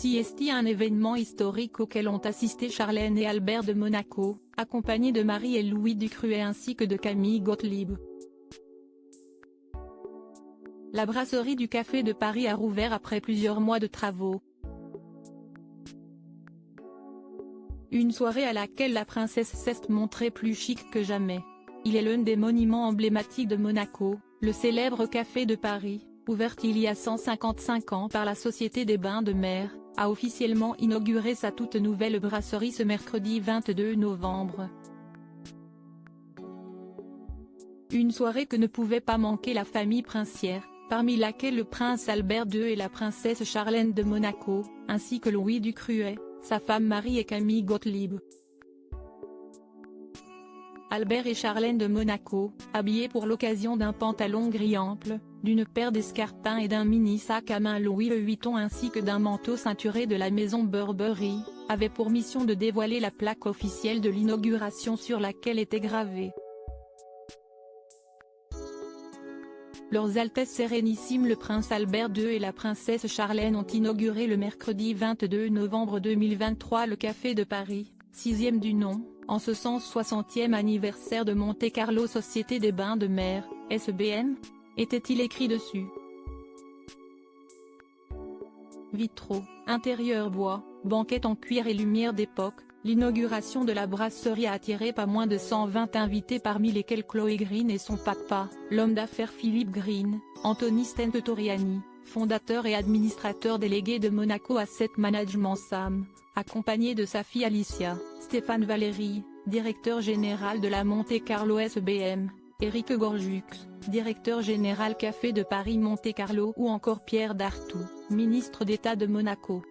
CST, un événement historique auquel ont assisté Charlène et Albert de Monaco, accompagnés de Marie et Louis Ducruet ainsi que de Camille Gottlieb. La brasserie du Café de Paris a rouvert après plusieurs mois de travaux. Une soirée à laquelle la princesse s'est montrée plus chic que jamais. Il est l'un des monuments emblématiques de Monaco, le célèbre Café de Paris, ouvert il y a 155 ans par la Société des Bains de Mer, a officiellement inauguré sa toute nouvelle brasserie ce mercredi 22 novembre. Une soirée que ne pouvait pas manquer la famille princière, parmi laquelle le prince Albert II et la princesse Charlène de Monaco, ainsi que Louis Ducruet, sa femme Marie et Camille Gottlieb. Albert et Charlène de Monaco, habillés pour l'occasion d'un pantalon gris ample, d'une paire d'escarpins et d'un mini sac à main Louis Vuitton ainsi que d'un manteau ceinturé de la maison Burberry, avaient pour mission de dévoiler la plaque officielle de l'inauguration sur laquelle était gravé: Leurs Altesses Sérénissimes le prince Albert II et la princesse Charlène ont inauguré le mercredi 22 novembre 2023 le Café de Paris, 6e du nom, en ce 160e anniversaire de Monte-Carlo Société des Bains de Mer, SBM, était-il écrit dessus. Vitraux, intérieur bois, banquette en cuir et lumière d'époque, l'inauguration de la brasserie a attiré pas moins de 120 invités parmi lesquels Chloé Green et son papa, l'homme d'affaires Philippe Green, Anthony Stentoriani, fondateur et administrateur délégué de Monaco Asset Management SAM, accompagné de sa fille Alicia, Stéphane Valéry, directeur général de la Monte-Carlo SBM, Éric Gorjux, directeur général Café de Paris Monte-Carlo ou encore Pierre Dartout, ministre d'État de Monaco.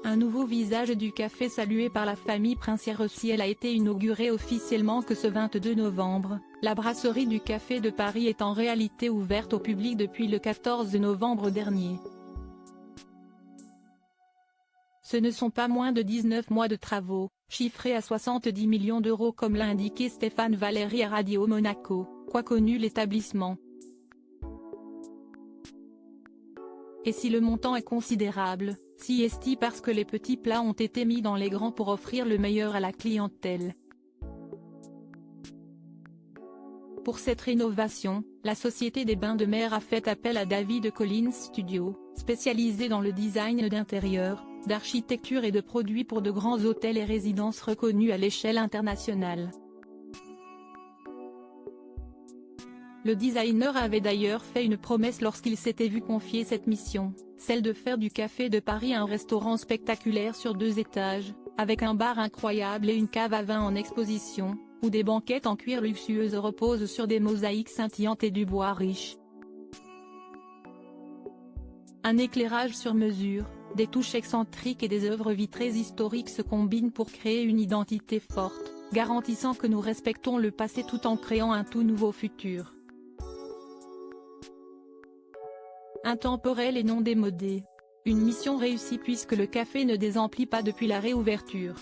Un nouveau visage du café salué par la famille princière aussi. Elle a été inaugurée officiellement que ce 22 novembre, la brasserie du Café de Paris est en réalité ouverte au public depuis le 14 novembre dernier. Ce ne sont pas moins de 19 mois de travaux, chiffrés à 70 millions d'euros comme l'a indiqué Stéphane Valéry à Radio Monaco, qu'a connu l'établissement. Et si le montant est considérable, CST parce que les petits plats ont été mis dans les grands pour offrir le meilleur à la clientèle. Pour cette rénovation, la Société des Bains de Mer a fait appel à David Collins Studio, spécialisé dans le design d'intérieur, d'architecture et de produits pour de grands hôtels et résidences reconnus à l'échelle internationale. Le designer avait d'ailleurs fait une promesse lorsqu'il s'était vu confier cette mission, celle de faire du Café de Paris un restaurant spectaculaire sur 2 étages, avec un bar incroyable et une cave à vin en exposition, où des banquettes en cuir luxueuses reposent sur des mosaïques scintillantes et du bois riche. Un éclairage sur mesure, des touches excentriques et des œuvres vitrées historiques se combinent pour créer une identité forte, garantissant que nous respectons le passé tout en créant un tout nouveau futur. Intemporel et non démodé. Une mission réussie puisque le café ne désemplit pas depuis la réouverture.